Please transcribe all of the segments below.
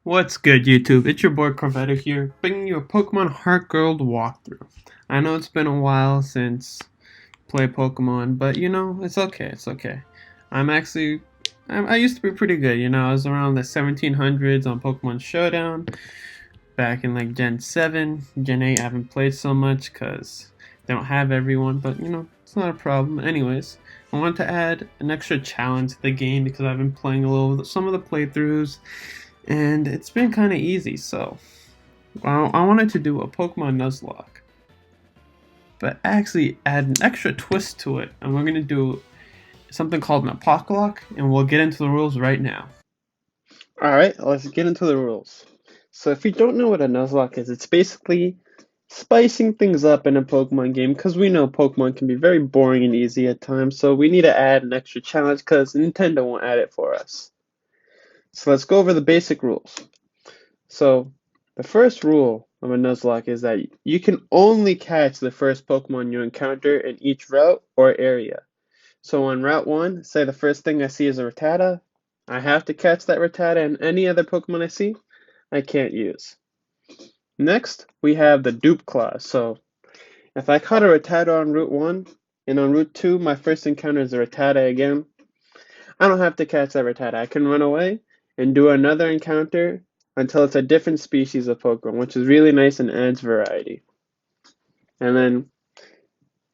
What's good, YouTube? It's your boy Corvetto here, bringing you a Pokemon HeartGold walkthrough. I know it's been a while since play Pokemon, but it's okay. It's okay. I'm actually, I used to be pretty good. I was around the 1700s on Pokemon Showdown back in like Gen 7, Gen 8. I haven't played so much because they don't have everyone, but it's not a problem. Anyways, I wanted to add an extra challenge to the game because I've been playing some of the playthroughs and it's been kind of easy. So I wanted to do a Pokemon Nuzlock, but actually add an extra twist to it, and we're gonna do something called an Apocalyptic, and we'll get into the rules right now. Alright, let's get into the rules. So if you don't know what a nuzlock is, it's basically spicing things up in a Pokemon game because we know Pokemon can be very boring and easy at times, so we need to add an extra challenge because Nintendo won't add it for us. So let's go over the basic rules. So the first rule of a nuzlock is that you can only catch the first Pokemon you encounter in each route or area. So on Route 1, say the first thing I see is a Rattata, I have to catch that Rattata, and any other Pokemon I see, I can't use. Next, we have the dupe clause. So if I caught a Rattata on Route 1, and on Route 2 my first encounter is a Rattata again, I don't have to catch that Rattata. I can run away and do another encounter until it's a different species of Pokemon, which is really nice and adds variety. And then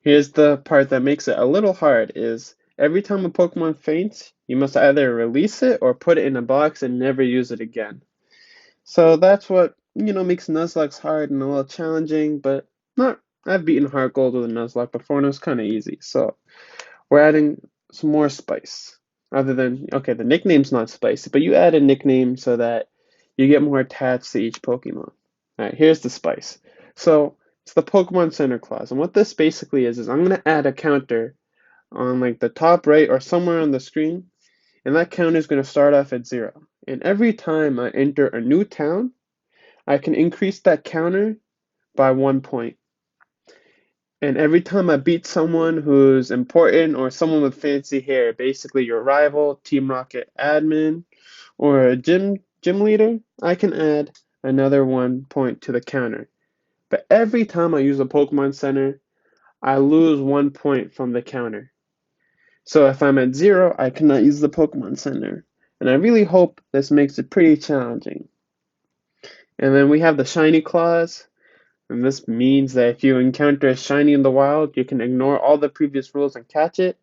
here's the part that makes it a little hard is every time a Pokemon faints, you must either release it or put it in a box and never use it again. So that's what, makes Nuzlocke hard and a little challenging, but not I've beaten Heart Gold with a Nuzlocke before and it was kinda easy. So we're adding some more spice. Other than okay, the nickname's not spicy, but you add a nickname so that you get more attached to each Pokemon. Alright, here's the spice. So it's the Pokemon Center clause. And what this basically is I'm gonna add a counter on like the top right or somewhere on the screen, and that counter is gonna start off at 0. And every time I enter a new town, I can increase that counter by 1 point. And every time I beat someone who's important or someone with fancy hair, basically your rival, Team Rocket admin, or a gym leader, I can add another 1 point to the counter. But every time I use a Pokemon Center, I lose 1 point from the counter. So if I'm at 0, I cannot use the Pokemon Center. And I really hope this makes it pretty challenging. And then we have the shiny clause. And this means that if you encounter a shiny in the wild, you can ignore all the previous rules and catch it.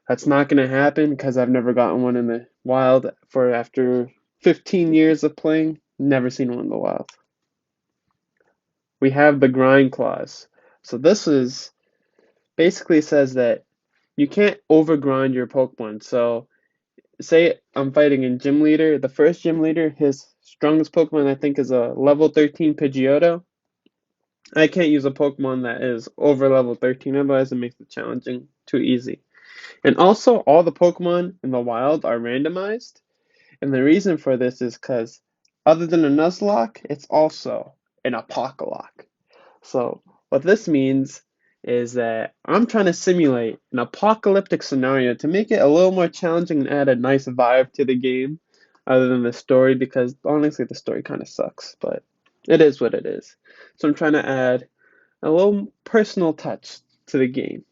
That's not going to happen because I've never gotten one in the wild for after 15 years of playing. Never seen one in the wild. We have the grind clause. So this is basically says that you can't overgrind your Pokemon. So say I'm fighting a gym leader. The first gym leader, his strongest Pokemon I think is a level 13 Pidgeotto. I can't use a Pokemon that is over level 13, otherwise it makes it challenging, too easy. And also, all the Pokemon in the wild are randomized, and the reason for this is because other than a Nuzlocke, it's also an Apocalocke. So, what this means is that I'm trying to simulate an apocalyptic scenario to make it a little more challenging and add a nice vibe to the game, other than the story, because honestly, the story kind of sucks, but it is what it is. So, I'm trying to add a little personal touch to the game.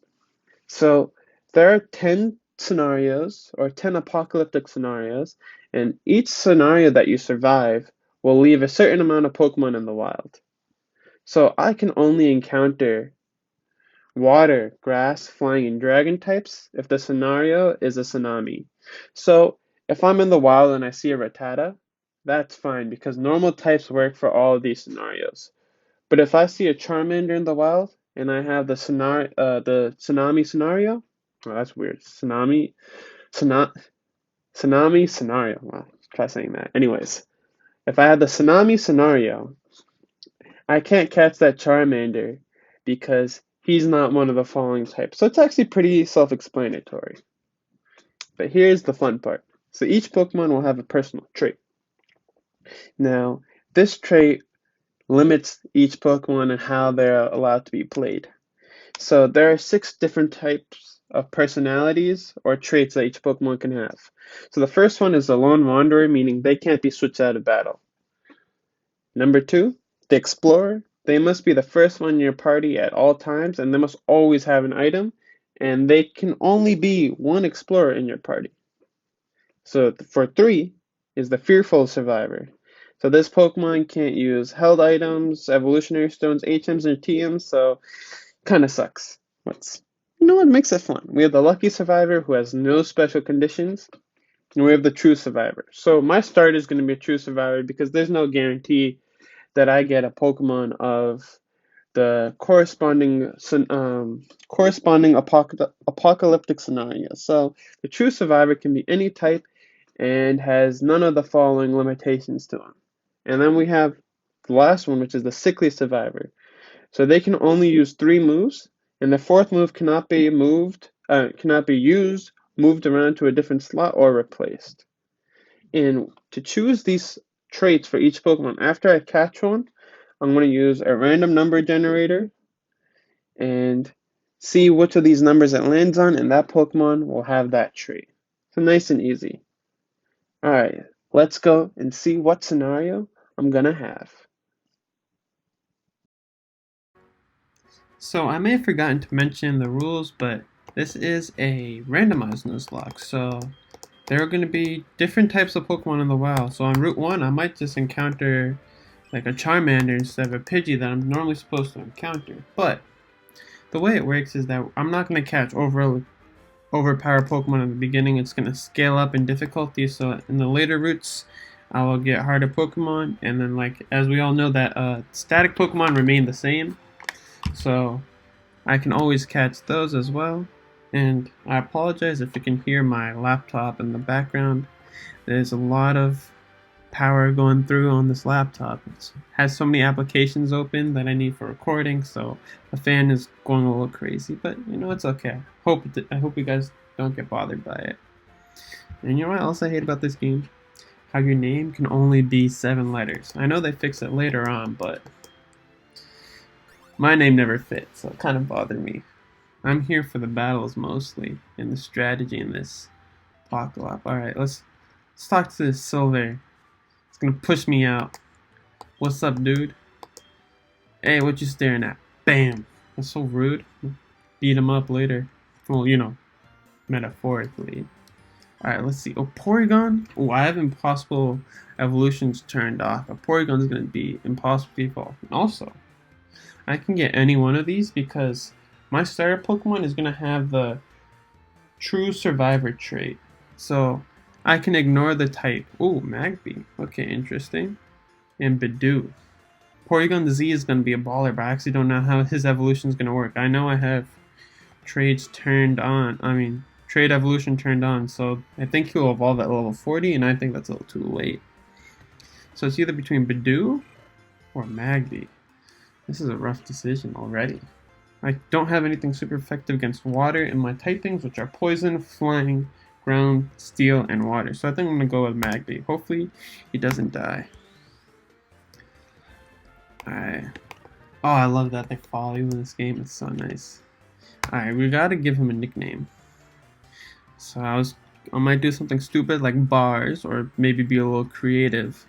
So there are 10 scenarios or 10 apocalyptic scenarios, and each scenario that you survive will leave a certain amount of Pokemon in the wild. So I can only encounter water, grass, flying, and dragon types if the scenario is a tsunami. So if I'm in the wild and I see a Rattata, that's fine because normal types work for all of these scenarios. But if I see a Charmander in the wild and I have the tsunami scenario, oh, that's weird. Tsuna, tsunami scenario. Wow, try saying that. Anyways, if I had the tsunami scenario, I can't catch that Charmander because he's not one of the following types. So it's actually pretty self-explanatory. But here's the fun part. So each Pokemon will have a personal trait. Now, this trait limits each Pokemon and how they're allowed to be played. So there are 6 different types of personalities or traits that each Pokemon can have. So the first one is the Lone Wanderer, meaning they can't be switched out of battle. Number 2, the Explorer. They must be the first one in your party at all times, and they must always have an item, and they can only be one Explorer in your party. So for 3 is the Fearful Survivor. So this Pokemon can't use held items, evolutionary stones, HMs, or TMs, so kind of sucks. You know what makes it fun? We have the Lucky Survivor who has no special conditions, and we have the True Survivor. So my start is going to be a True Survivor because there's no guarantee that I get a Pokemon of the corresponding apocalyptic scenario. So the True Survivor can be any type and has none of the following limitations to them. And then we have the last one, which is the Sickly Survivor. So they can only use 3 moves, and the 4th move cannot be used, moved around to a different slot, or replaced. And to choose these traits for each Pokemon, after I catch one, I'm going to use a random number generator and see which of these numbers it lands on, and that Pokemon will have that trait. So nice and easy. Alright, let's go and see what scenario I'm going to have. So I may have forgotten to mention the rules, but this is a randomized nuzlock, so there are going to be different types of Pokemon in the wild. So on Route 1, I might just encounter like a Charmander instead of a Pidgey that I'm normally supposed to encounter. But the way it works is that I'm not going to catch overpowered Pokemon in the beginning. It's going to scale up in difficulty, so in the later routes, I will get harder Pokemon, and then like as we all know that static Pokemon remain the same, so I can always catch those as well. And I apologize if you can hear my laptop in the background. There's a lot of power going through on this laptop. It has so many applications open that I need for recording, so the fan is going a little crazy, but you know, it's okay. I hope you guys don't get bothered by it. And you know what else I hate about this game? How your name can only be 7 letters. I know they fix it later on, but my name never fit, so it kind of bothered me. I'm here for the battles mostly, and the strategy in this Apocalyptic. Alright, let's talk to this Silver. It's gonna push me out. What's up, dude? Hey, what you staring at? Bam! That's so rude. Beat him up later. Well, you know, metaphorically. Alright, let's see. Oh, Porygon? Oh, I have impossible evolutions turned off. A Porygon is gonna be impossible to evolve. And also, I can get any one of these because my starter Pokemon is going to have the True Survivor trait. So I can ignore the type. Ooh, Magby. Okay, interesting. And Bidoof. Porygon Z is going to be a baller, but I actually don't know how his evolution is going to work. I know I have trade evolution turned on, so I think he'll evolve at level 40, and I think that's a little too late. So it's either between Bidoof or Magby. This is a rough decision already. I don't have anything super effective against water in my typings, which are poison, flying, ground, steel, and water. So I think I'm going to go with Magby. Hopefully he doesn't die. Alright. Oh, I love that they follow you in this game. It's so nice. Alright, we gotta give him a nickname. So I might do something stupid like bars, or maybe be a little creative.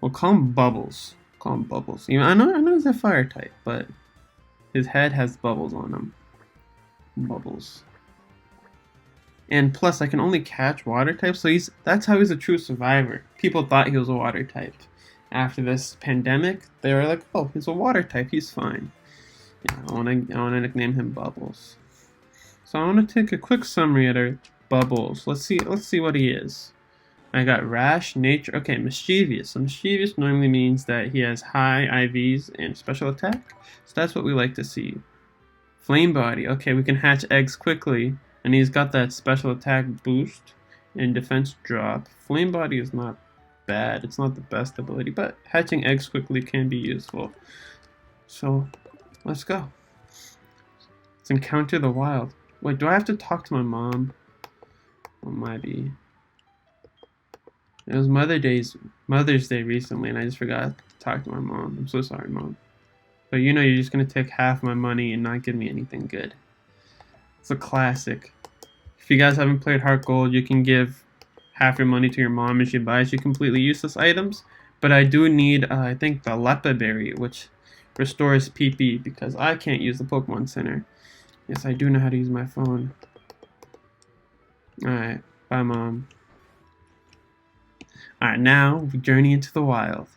We'll call him Bubbles. Call him Bubbles. You know, I know he's a fire type, but his head has bubbles on him. Bubbles. And plus, I can only catch water types, so that's how he's a true survivor. People thought he was a water type. After this pandemic, they were like, "Oh, he's a water type. He's fine." Yeah, I wanna nickname him Bubbles. So I wanna take a quick summary at our Bubbles. Let's see what he is. I got rash, nature. Okay, mischievous. So mischievous normally means that he has high IVs and special attack. So that's what we like to see. Flame body. Okay, we can hatch eggs quickly, and he's got that special attack boost and defense drop. Flame body is not bad. It's not the best ability, but hatching eggs quickly can be useful. So let's go. Let's encounter the wild. Wait, do I have to talk to my mom? Or might be. It was Mother's Day recently, and I just forgot to talk to my mom. I'm so sorry, Mom. But you know you're just gonna take half my money and not give me anything good. It's a classic. If you guys haven't played HeartGold, you can give half your money to your mom and she buys you completely useless items. But I do need, I think, the Lepa Berry, which restores PP because I can't use the Pokemon Center. Yes, I do know how to use my phone. Alright, bye mom. Alright, now we journey into the wild.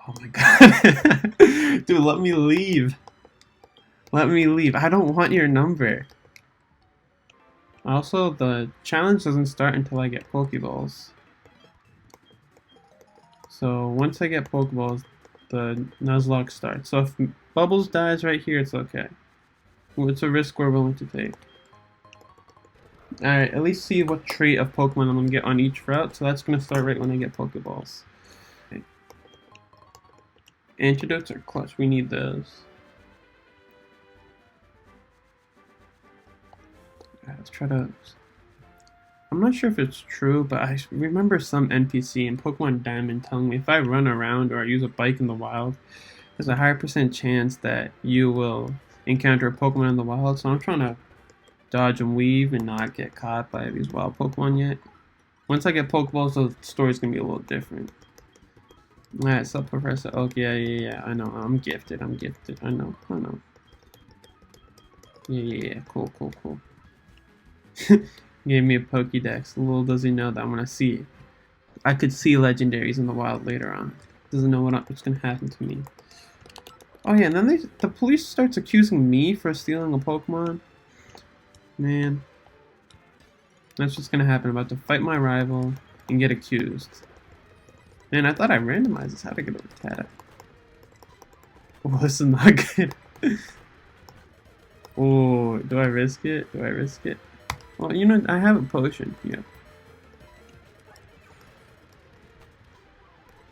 Oh my god. Dude, let me leave. Let me leave. I don't want your number. Also, the challenge doesn't start until I get Pokeballs. So once I get Pokeballs, the Nuzlocke starts. So if Bubbles dies right here, it's okay. It's a risk we're willing to take. Alright, at least see what trait of Pokemon I'm going to get on each route. So that's going to start right when I get Pokeballs. Okay. Antidotes are clutch. We need those. Let's try to... I'm not sure if it's true, but I remember some NPC in Pokemon Diamond telling me if I run around or I use a bike in the wild, there's a higher percent chance that you will encounter a Pokemon in the wild. So I'm trying to dodge and weave and not get caught by these wild Pokemon yet. Once I get Pokeballs, the story's going to be a little different. Alright, so Professor Oak, yeah, I know, I'm gifted, I know. Yeah, cool. Gave me a Pokédex. Little does he know that I'm gonna see it. I could see legendaries in the wild later on. Doesn't know what's gonna happen to me. Oh yeah, and then the police starts accusing me for stealing a Pokemon. Man, that's what's gonna happen. I'm about to fight my rival and get accused. Man, I thought I randomized this. How to get over Tata? Oh, this is not good. Oh, do I risk it? Well, you know, I have a potion. Yeah.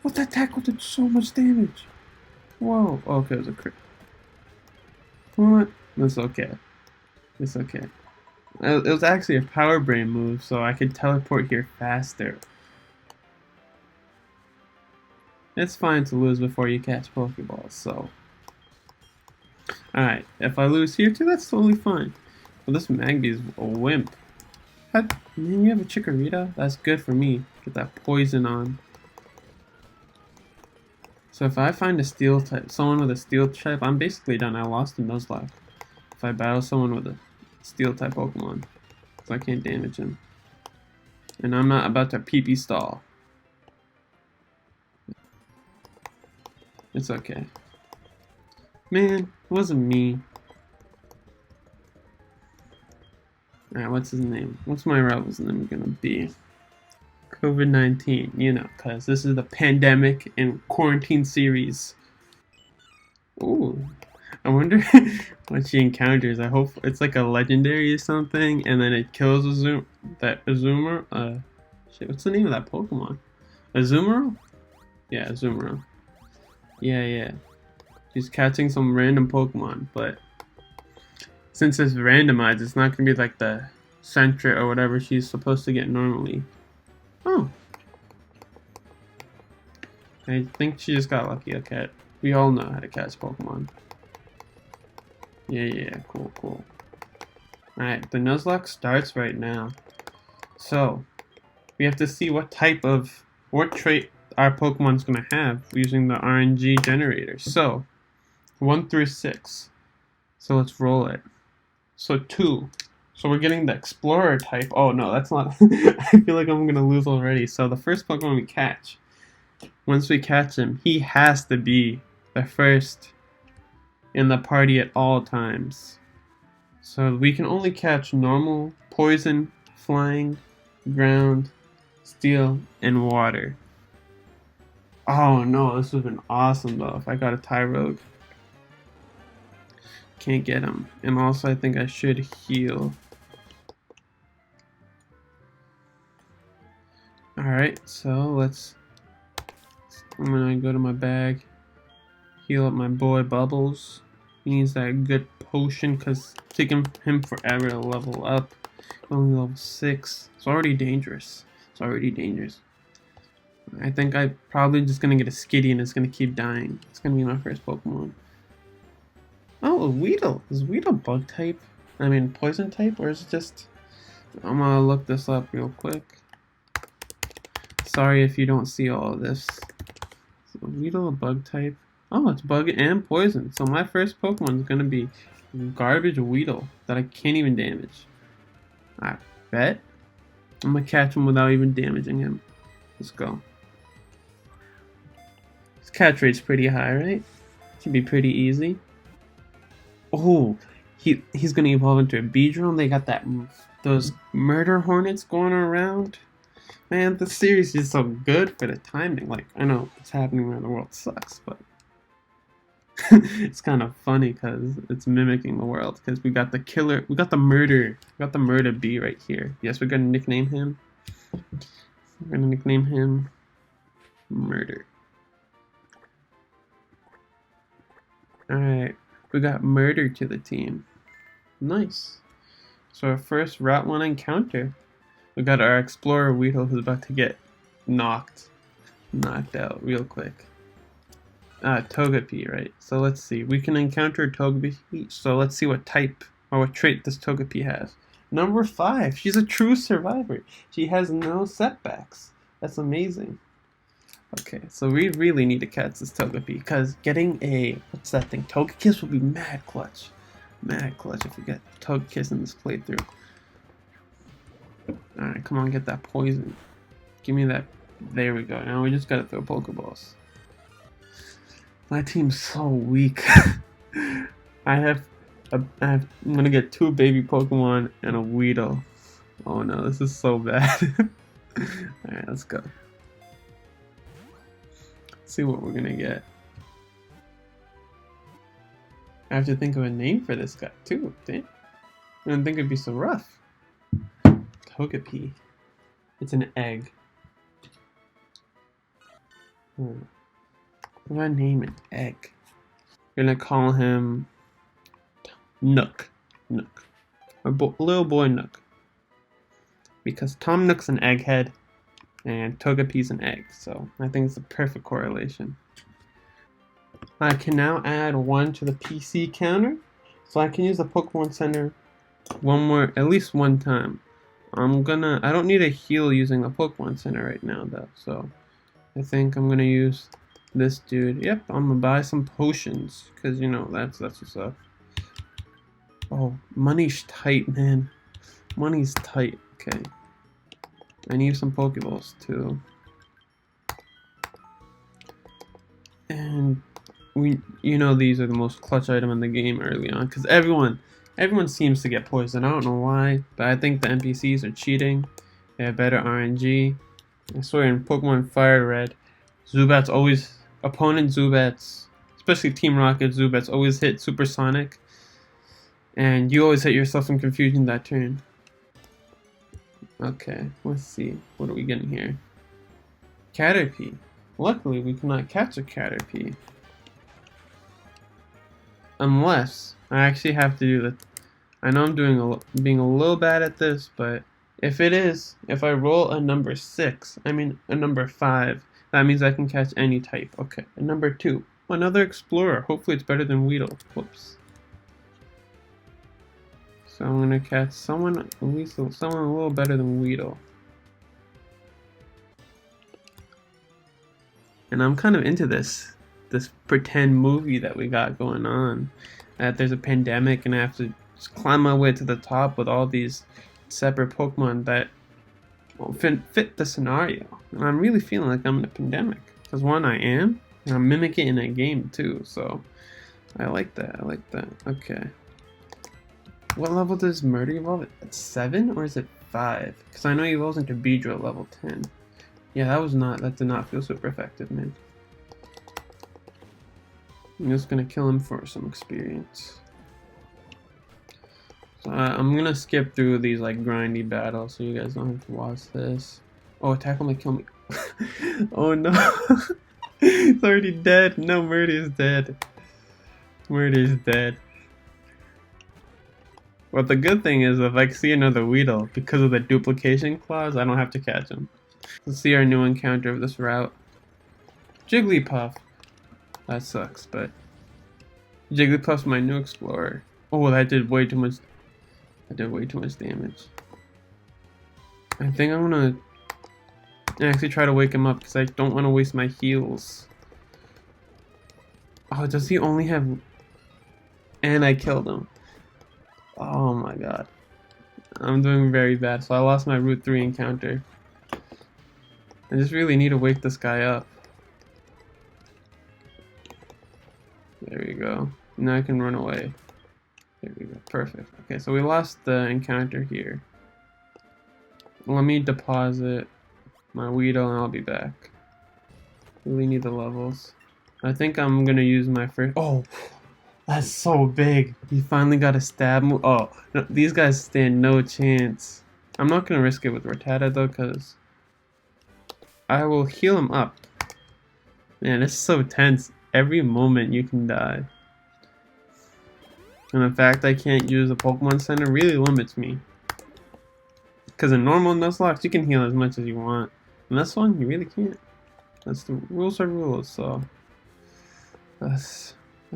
What, that tackle did so much damage. Whoa. Oh, okay, it was a crit. What? It's okay. It was actually a power brain move, so I could teleport here faster. It's fine to lose before you catch Pokeballs, so. Alright, if I lose here too, that's totally fine. Well, this Magby's a wimp. Man, you have a Chikorita? That's good for me. Get that poison on. So if I find a steel type, someone with a steel type, I'm basically done. I lost a Nuzlocke. If I battle someone with a steel type Pokemon, so I can't damage him. And I'm not about to PP stall. It's okay. Man, it wasn't me. Alright, what's his name? What's my rival's name gonna be? COVID-19, you know, because this is the pandemic and quarantine series. Ooh, I wonder what she encounters. I hope it's like a legendary or something, and then it kills Azumarill. Shit, what's the name of that Pokemon? Azumarill? Yeah, Azumarill. Yeah. She's catching some random Pokemon, but since it's randomized, it's not gonna be like the Sentret or whatever she's supposed to get normally. Oh. I think she just got lucky. Okay. We all know how to catch Pokemon. Yeah, cool. Alright, the Nuzlocke starts right now. So, we have to see what trait our Pokemon's gonna have using the RNG generator. So, 1 through 6. So let's roll it. So 2. So we're getting the Explorer type. Oh no, that's not... I feel like I'm gonna lose already. So the first Pokemon we catch, once we catch him, he has to be the first in the party at all times. So we can only catch normal, poison, flying, ground, steel, and water. Oh no, this would have been awesome though if I got a Tyrogue. Can't get him. And also I think I should heal. Alright, so I'm gonna go to my bag, heal up my boy Bubbles. He needs that good potion because it's taking him forever to level up. Only level 6. It's already dangerous. I think I'm probably just gonna get a Skitty and it's gonna keep dying. It's gonna be my first Pokemon. Oh, a Weedle. Is Weedle bug type? I mean poison type, or is it just... I'm gonna look this up real quick. Sorry if you don't see all of this. So Weedle a bug type. Oh, it's bug and poison. So my first Pokemon is gonna be garbage Weedle that I can't even damage. I bet I'm gonna catch him without even damaging him. Let's go. His catch rate's pretty high, right? Should be pretty easy. Oh, he's gonna evolve into a Beedrill. They got those murder hornets going around. Man, the series is so good for the timing. Like, I know what's happening around the world sucks, but it's kind of funny because it's mimicking the world. Because we got the killer, we got the murder bee right here. Yes, we're gonna nickname him. We're gonna nickname him Murder. All right, we got Murder to the team. Nice. So our first Route 1 encounter. We got our Explorer Weedle who's about to get knocked out real quick. Togepi, right? So let's see. We can encounter Togepi. So let's see what type or what trait this Togepi has. Number 5. She's a true survivor. She has no setbacks. That's amazing. Okay, so we really need to catch this Togepi because getting a what's that thing? Togekiss will be mad clutch. Mad clutch if we get Togekiss in this playthrough. Alright, come on, get that poison. Give me that. There we go. Now we just gotta throw Pokeballs. My team's so weak. I'm gonna get 2 baby Pokemon and a Weedle. Oh no, this is so bad. Alright, let's go. Let's see what we're gonna get. I have to think of a name for this guy too. Damn. I didn't think it'd be so rough. Togepi. It's an egg. What do I name an egg? We're gonna call him Nook. Nook. Little boy Nook. Because Tom Nook's an egghead and Togepi's an egg, so I think it's the perfect correlation. I can now add 1 to the PC counter, so I can use the Pokemon Center at least one time. I don't need a heal using the Pokemon Center right now though, so I think I'm gonna use this dude. Yep, I'm gonna buy some potions, cause you know that's what's up. Oh, money's tight, man. Money's tight. Okay. I need some Pokeballs too. And these are the most clutch item in the game early on, cause everyone seems to get poisoned. I don't know why, but I think the NPCs are cheating. They have better RNG. I swear in Pokemon Fire Red, opponent Zubats, especially Team Rocket Zubats, always hit Supersonic. And you always hit yourself in confusion that turn. Okay, let's see. What are we getting here? Caterpie. Luckily, we cannot catch a Caterpie. Unless I actually have to do the... I know I'm being a little bad at this, but if I roll a number 5, that means I can catch any type. Okay, and number 2, another Explorer. Hopefully it's better than Weedle. Whoops. So I'm gonna catch someone a little better than Weedle. And I'm kind of into this pretend movie that we got going on. That there's a pandemic and I have to just climb my way to the top with all these separate Pokemon that fit the scenario. And I'm really feeling like I'm in a pandemic. Because one, I am, and I'm mimicking in a game too. So I like that. Okay. What level does Murder evolve at? 7 or is it 5? Because I know he evolves into Beedrill level 10. Yeah, that did not feel super effective, man. I'm just gonna kill him for some experience. So I'm gonna skip through these like grindy battles so you guys don't have to watch this. Oh, attack him, kill me. Oh no. It's already dead. No, Murder is dead. Murder is dead. But the good thing is if I see another Weedle, because of the duplication clause, I don't have to catch him. Let's see our new encounter of this route. Jigglypuff. That sucks, but Jigglypuff's my new explorer. Oh, that did way too much. That did way too much damage. I think I'm gonna actually try to wake him up because I don't want to waste my heals. Oh, does he only have... And I killed him. Oh my god. I'm doing very bad, so I lost my Route 3 encounter. I just really need to wake this guy up. There we go. Now I can run away. There we go. Perfect. Okay, so we lost the encounter here. Let me deposit my Weedle and I'll be back. Really need the levels. I think I'm gonna use my first... Oh! That's so big! He finally got a stab move. Oh, no, these guys stand no chance. I'm not gonna risk it with Rattata though, because I will heal him up. Man, it's so tense. Every moment you can die. And the fact I can't use a Pokemon Center really limits me. Because in normal Nuzlocke, you can heal as much as you want. In this one, you really can't. That's the rules are rules, so... I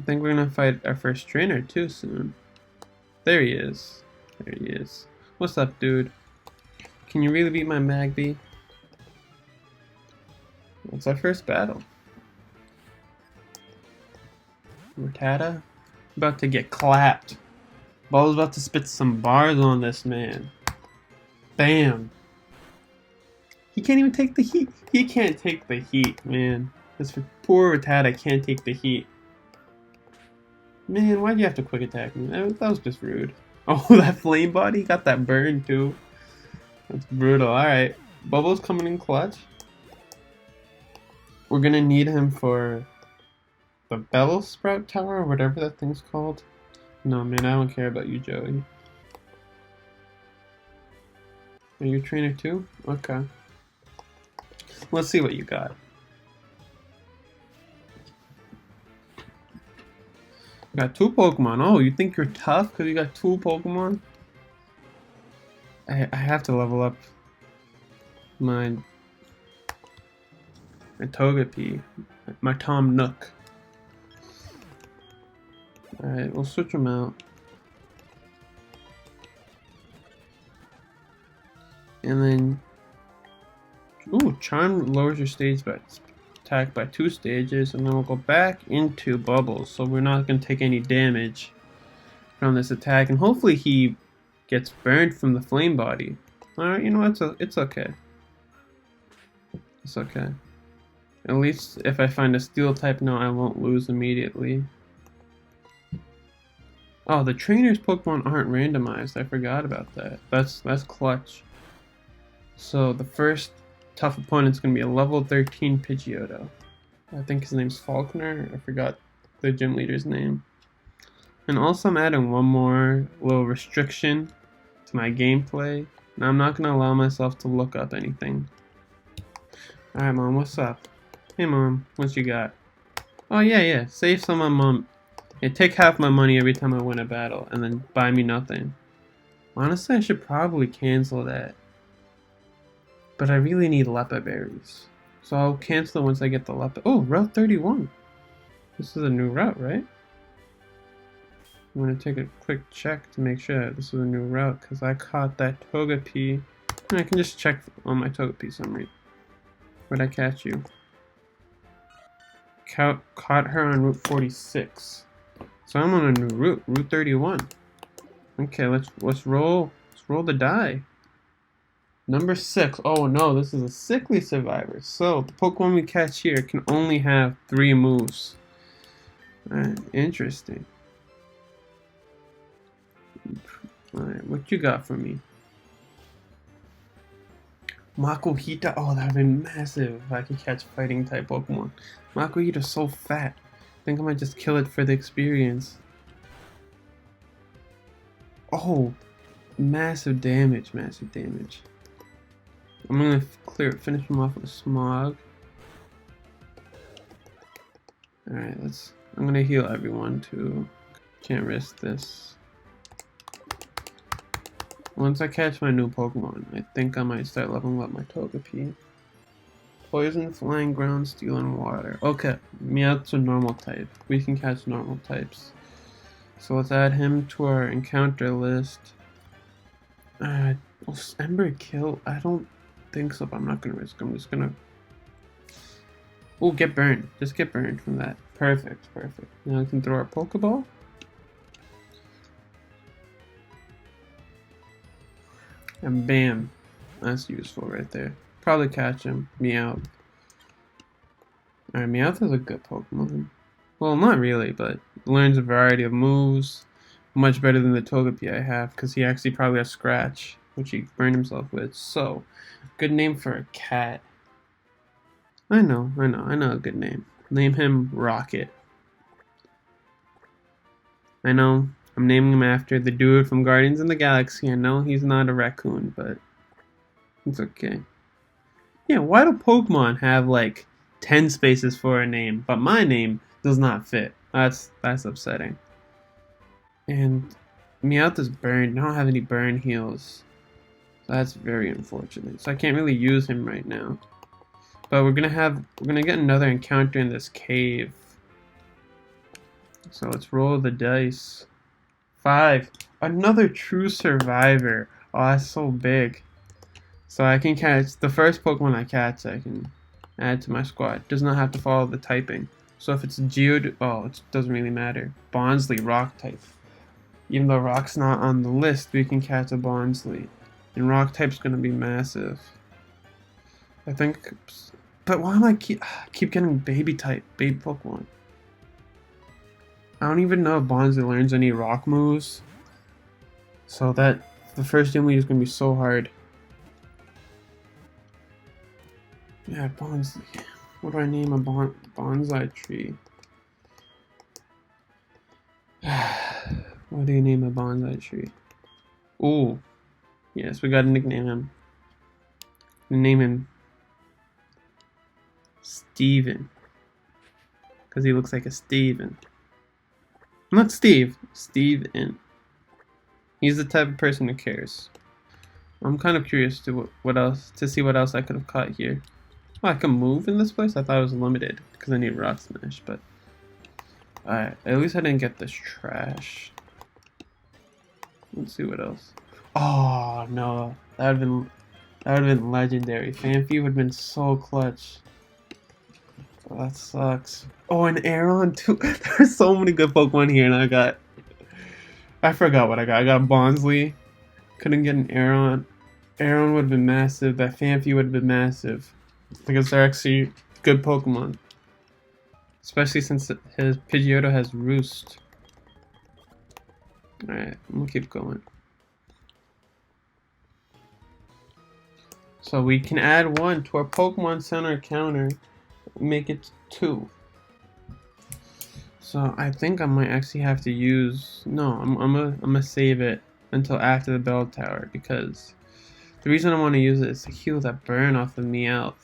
think we're gonna fight our first trainer too soon. There he is. There he is. What's up, dude? Can you really beat my Magby? It's our first battle. Rattata? About to get clapped. Ball's about to spit some bars on this man. Bam. He can't even take the heat. He can't take the heat, man. This poor Rattata can't take the heat. Man, why'd you have to quick attack me? That was just rude. Oh, that flame body got that burn too. That's brutal. Alright. Bubble's coming in clutch. We're gonna need him for the Bell Sprout Tower or whatever that thing's called. No, man, I don't care about you, Joey. Are you a trainer too? Okay. Let's see what you got. You got 2 Pokemon. Oh, you think you're tough because you got 2 Pokemon? I have to level up my Togepi, my Tom Nook. Alright, we'll switch them out. And then... Ooh, Charm lowers your stage by attack by 2 stages, and then we'll go back into Bubbles, so we're not going to take any damage from this attack, and hopefully he gets burned from the flame body. Alright, you know what, it's okay. It's okay. At least if I find a steel type now, I won't lose immediately. Oh, the trainer's Pokemon aren't randomized. I forgot about that. That's clutch. So the first tough opponent's gonna be a level 13 Pidgeotto. I think his name's Faulkner. I forgot the gym leader's name. And also I'm adding one more little restriction to my gameplay. Now I'm not gonna allow myself to look up anything. Alright, Mom, what's up? Hey, Mom, what you got? Oh, yeah, save some of Mom. Yeah, take half my money every time I win a battle, and then buy me nothing. Honestly, I should probably cancel that. But I really need Lepa berries. So I'll cancel it once I get the Lepa. Oh, Route 31. This is a new route, right? I'm going to take a quick check to make sure this is a new route, because I caught that Togepi. And I can just check on my Togepi summary. Where'd I catch you? Caught her on Route 46. So I'm on a new route, Route 31. Okay, let's roll the die. Number 6. Oh no, this is a sickly survivor. So the Pokemon we catch here can only have 3 moves. Alright, interesting. Alright, what you got for me? Makuhita. Oh, that would be massive if I could catch fighting type Pokemon. Makuhita's so fat. I think I might just kill it for the experience. Oh, massive damage, massive damage. I'm gonna finish him off with Smog. Alright, I'm gonna heal everyone too. Can't risk this. Once I catch my new Pokemon, I think I might start leveling up my Togepi. Poison, flying, ground, steel, and water. Okay, Meowth's a normal type. We can catch normal types. So let's add him to our encounter list. Will Ember kill? I don't think so, but I'm not gonna risk. I'm just gonna. Oh, get burned. Just get burned from that. Perfect, perfect. Now we can throw our Pokeball. And bam. That's useful right there. Probably catch him. Meowth. Alright, Meowth is a good Pokemon. Well, not really, but learns a variety of moves. Much better than the Togepi I have, because he actually probably has Scratch, which he burned himself with. So, good name for a cat. I know a good name. Name him Rocket. I know, I'm naming him after the dude from Guardians of the Galaxy. I know he's not a raccoon, but it's okay. Yeah, why do Pokemon have like 10 spaces for a name, but my name does not fit? That's upsetting. And Meowth is burned. I don't have any burn heals. So that's very unfortunate. So I can't really use him right now. But we're gonna get another encounter in this cave. So let's roll the dice. 5. Another true survivor. Oh, that's so big. So I can catch the first Pokemon I catch, I can add to my squad. Does not have to follow the typing. So if it's Geodude, oh, it doesn't really matter. Bonsly, rock type. Even though rock's not on the list, we can catch a Bonsly. And rock type's gonna be massive. I think, but why am I keep getting baby Pokemon? I don't even know if Bonsly learns any rock moves. So that, the first gym lead is gonna be so hard. Yeah, Bonsly. What do I name a bonsai tree? What do you name a bonsai tree? Ooh. Yes, we gotta nickname him. Name him Steven. Because he looks like a Steven. Not Steve. Steven. He's the type of person who cares. I'm kind of curious to see what else I could have caught here. Oh, I can move in this place? I thought it was limited because I need Rock Smash, but alright, at least I didn't get this trash. Let's see what else. Oh no, that would have been legendary. Fanfi would have been so clutch. Oh, that sucks. Oh, and Aeron too. There's so many good Pokemon here, and I forgot what I got. I got Bonsly. Couldn't get an Aeron. Aeron would have been massive. That Fanfi would have been massive. Because they're actually good Pokemon. Especially since his Pidgeotto has Roost. Alright, I'm gonna keep going. So we can add 1 to our Pokemon Center counter. Make it 2. So I think I might actually have to use... No, I'm gonna save it until after the Bell Tower. Because the reason I want to use it is to heal that burn off of Meowth.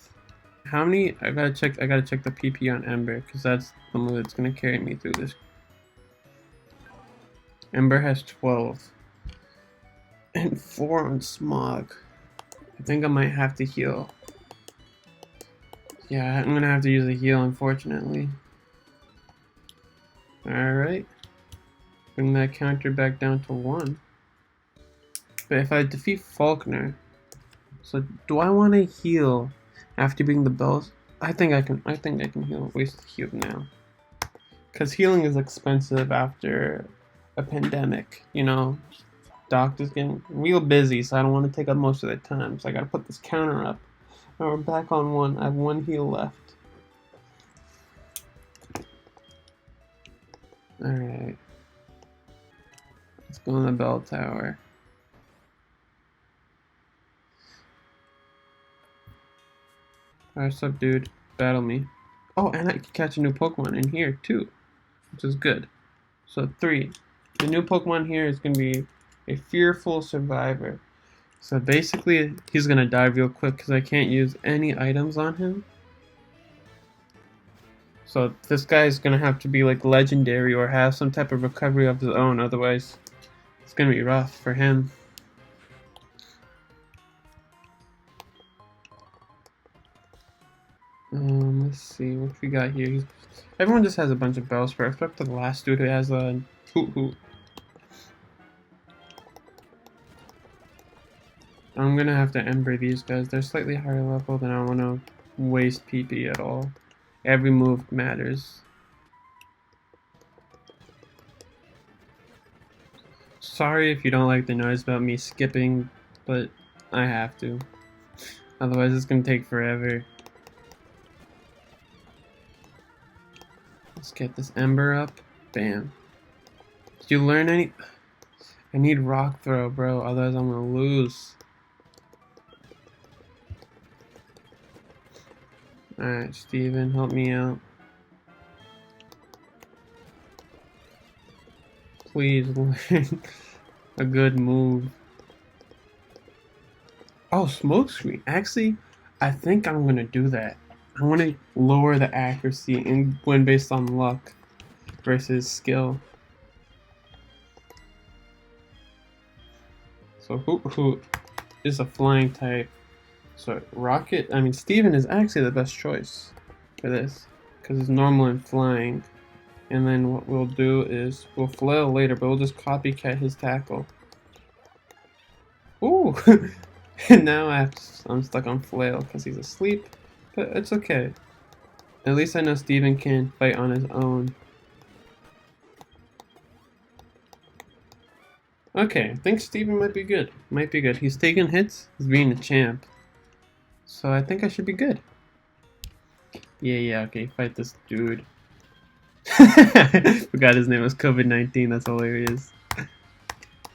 How many? I gotta check the PP on Ember because that's the move that's gonna carry me through this. Ember has 12 and 4 on Smog. I think I might have to heal. Yeah, I'm gonna have to use a heal, unfortunately. Alright. Bring that counter back down to 1. But if I defeat Faulkner, so do I want to heal after being the bells? I think I can heal. Waste the heal now. Because healing is expensive after a pandemic, you know. Doctors getting real busy, so I don't want to take up most of their time. So I gotta put this counter up. Now we're back on 1. I have 1 heal left. Alright. Let's go in the bell tower. Alright, what's up, dude? Battle me. Oh, and I can catch a new Pokemon in here, too. Which is good. So, 3. The new Pokemon here is going to be a Fearful Survivor. So, basically, he's going to die real quick because I can't use any items on him. So, this guy is going to have to be, like, legendary or have some type of recovery of his own. Otherwise, it's going to be rough for him. Let's see what we got here. Everyone just has a bunch of Bellspur, except for the last dude who has a Hoot Hoot. I'm gonna have to Ember these guys. They're slightly higher level than I want to waste PP at all. Every move matters. Sorry if you don't like the noise about me skipping, but I have to. Otherwise it's gonna take forever. Let's get this Ember up. Bam. Did you learn any? I need Rock Throw, bro, otherwise I'm gonna lose. Alright, Steven, help me out. Please learn a good move. Oh, Smokescreen. Actually, I think I'm gonna do that. I want to lower the accuracy and win based on luck versus skill. So Hoot Hoot is a flying type. So Rocket, I mean Steven is actually the best choice for this because it's normal and flying. And then what we'll do is we'll flail later, but we'll just copycat his tackle. Ooh! And now I'm stuck on flail because he's asleep, but it's okay. At least I know Steven can fight on his own. Okay, I think Steven might be good. Might be good. He's taking hits. He's being a champ. So I think I should be good. Yeah, okay, fight this dude. Forgot his name was COVID-19, that's hilarious.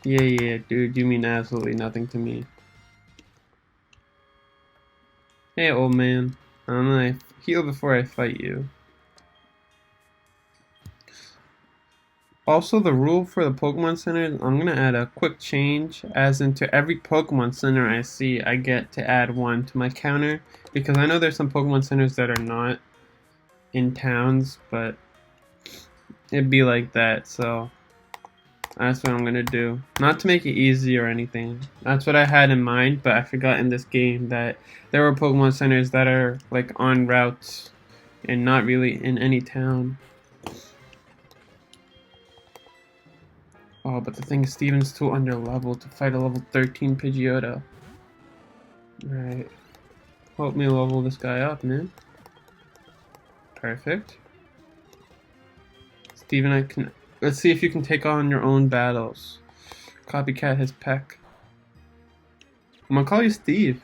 Yeah, dude, you mean absolutely nothing to me. Hey, old man. I'm gonna heal before I fight you. Also, the rule for the Pokemon Center, I'm gonna add a quick change, as into every Pokemon Center I see, I get to add one to my counter, because I know there's some Pokemon Centers that are not in towns, but it'd be like that, so that's what I'm gonna do. Not to make it easy or anything. That's what I had in mind, but I forgot in this game that there were Pokemon Centers that are like on routes and not really in any town. Oh, but the thing is, Steven's too under level to fight a level 13 Pidgeotto. Right. Help me level this guy up, man. Perfect. Steven, I can... Let's see if you can take on your own battles. Copycat his peck. I'm gonna call you Steve.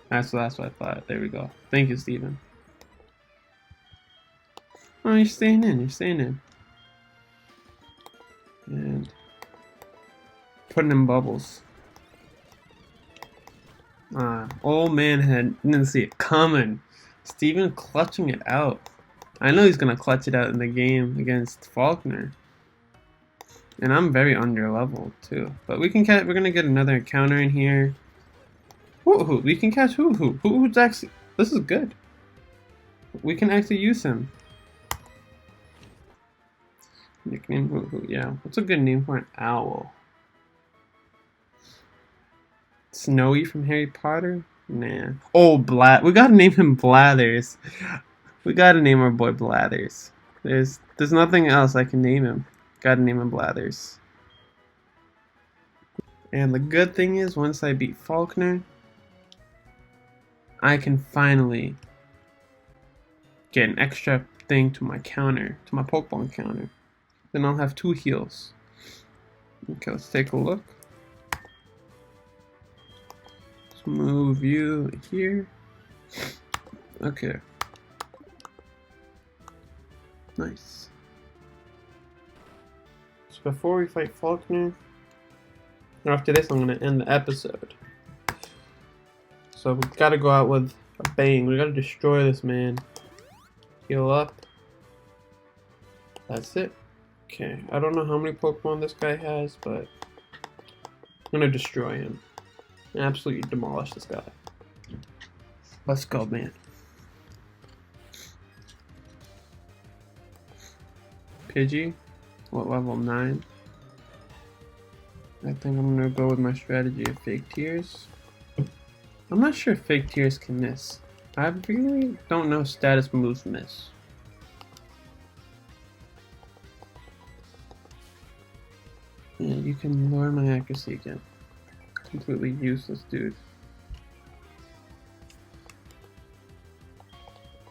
That's what I thought. There we go. Thank you, Steven. Oh, you're staying in. You're staying in. And... putting in bubbles. Old man didn't see it coming. Steven clutching it out. I know he's gonna clutch it out in the game against Faulkner. And I'm very under level too. But we're gonna get another encounter in here. Hoot Hoot, we can catch Hoot Hoot. Hoot Hoot's actually, this is good. We can actually use him. Nickname Hoot Hoot, yeah. What's a good name for an owl? Snowy from Harry Potter? Nah. Oh, we gotta name him Blathers. We gotta name our boy Blathers. There's nothing else I can name him. Gotta name him Blathers. And the good thing is, once I beat Faulkner, I can finally get an extra thing to my counter, to my Pokemon counter. Then I'll have 2 heals. Okay, let's take a look. Let's move you here. Okay. Nice. So before we fight Faulkner, after this I'm gonna end the episode. So we gotta go out with a bang. We gotta destroy this man. Heal up. That's it. Okay, I don't know how many Pokemon this guy has, but I'm gonna destroy him. Absolutely demolish this guy. Let's go, man. Pidgey, what, level 9? I think I'm gonna go with my strategy of Fake Tears. I'm not sure if Fake Tears can miss. I really don't know status moves miss. Yeah, you can lower my accuracy again. Completely useless, dude.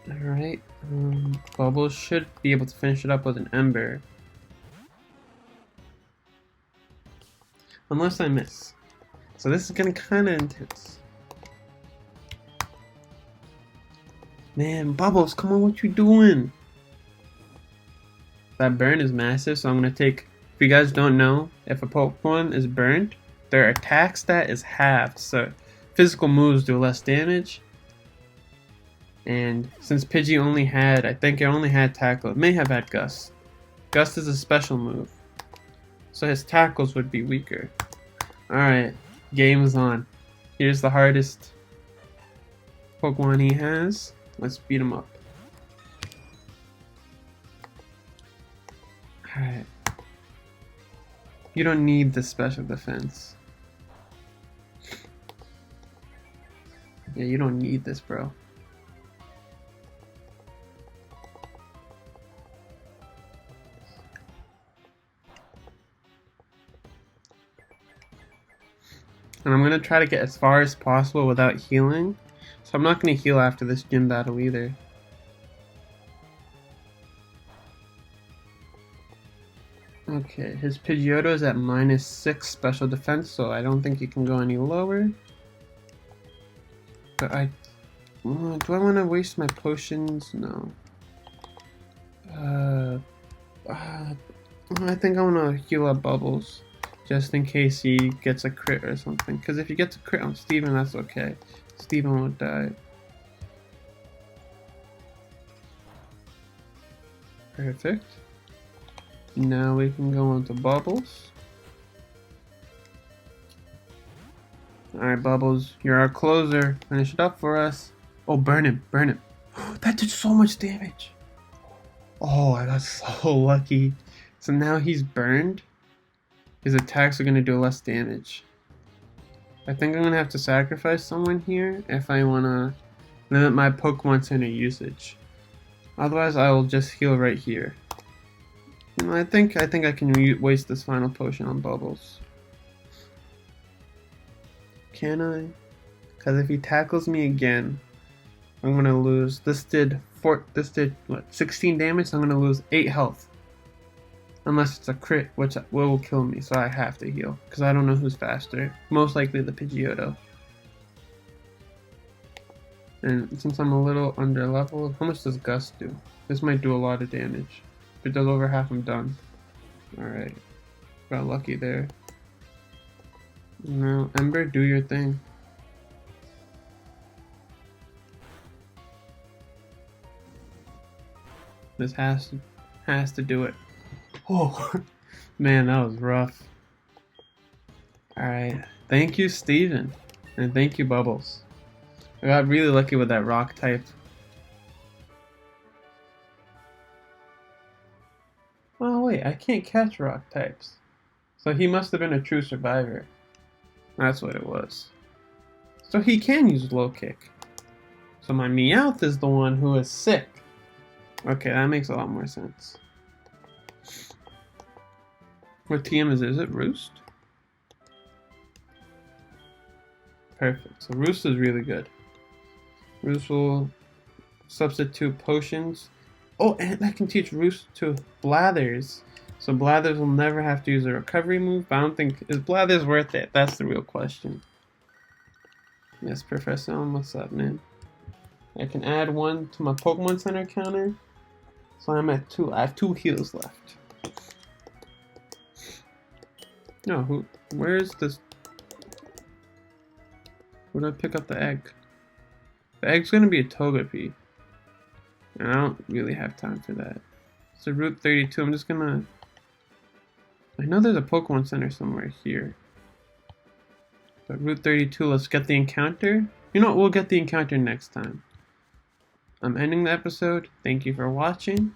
Alright, Bubbles should be able to finish it up with an Ember. Unless I miss. So this is getting kinda intense. Man, Bubbles, come on, what you doing? That burn is massive, so I'm gonna take... If you guys don't know, if a Pokemon is burned, their attack stat is halved, so physical moves do less damage. And since Pidgey only had, I think it only had Tackle, it may have had Gust. Gust is a special move, so his tackles would be weaker. Alright, game is on. Here's the hardest Pokemon he has. Let's beat him up. Alright. You don't need the special defense. Yeah, you don't need this, bro. And I'm gonna try to get as far as possible without healing. So I'm not gonna heal after this gym battle either. Okay, his Pidgeotto is at -6 special defense, so I don't think he can go any lower. But do I want to waste my potions? No. I think I want to heal up Bubbles, just in case he gets a crit or something. Because if he gets a crit on Steven, that's okay. Steven won't die. Perfect. Now we can go on to Bubbles. Alright, Bubbles, you're our closer. Finish it up for us. Oh, burn him, burn him. That did so much damage. Oh, that's so lucky. So now he's burned. His attacks are going to do less damage. I think I'm going to have to sacrifice someone here if I want to limit my Pokemon Center usage. Otherwise, I will just heal right here. You know, I think I can waste this final potion on Bubbles. Can I? Because if he tackles me again, I'm going to lose. This did what, 16 damage? So I'm going to lose 8 health. Unless it's a crit, which will kill me, so I have to heal. Because I don't know who's faster. Most likely the Pidgeotto. And since I'm a little under level, how much does Gust do? This might do a lot of damage. If it does over half, I'm done. Alright. Got lucky there. Now, Ember, do your thing. This has to do it. Oh, man, that was rough. Alright, thank you, Steven. And thank you, Bubbles. I got really lucky with that rock type. Oh wait, I can't catch rock types. So he must have been a true survivor. That's what it was. So he can use low kick. So my Meowth is the one who is sick. Okay, that makes a lot more sense. What TM is it? Is it Roost? Perfect. So Roost is really good. Roost will substitute potions. Oh, and I can teach Roost to Blathers. So Blathers will never have to use a recovery move. But I don't think... Is Blathers worth it? That's the real question. Yes, Professor Elm, what's up, man? I can add 1 to my Pokemon Center counter. So I'm at 2. I have 2 heals left. No, where is this? Where did I pick up the egg? The egg's gonna be a Togepi. And I don't really have time for that. So Route 32, I'm just gonna... I know there's a Pokemon Center somewhere here. But Route 32, let's get the encounter. You know what, we'll get the encounter next time. I'm ending the episode. Thank you for watching.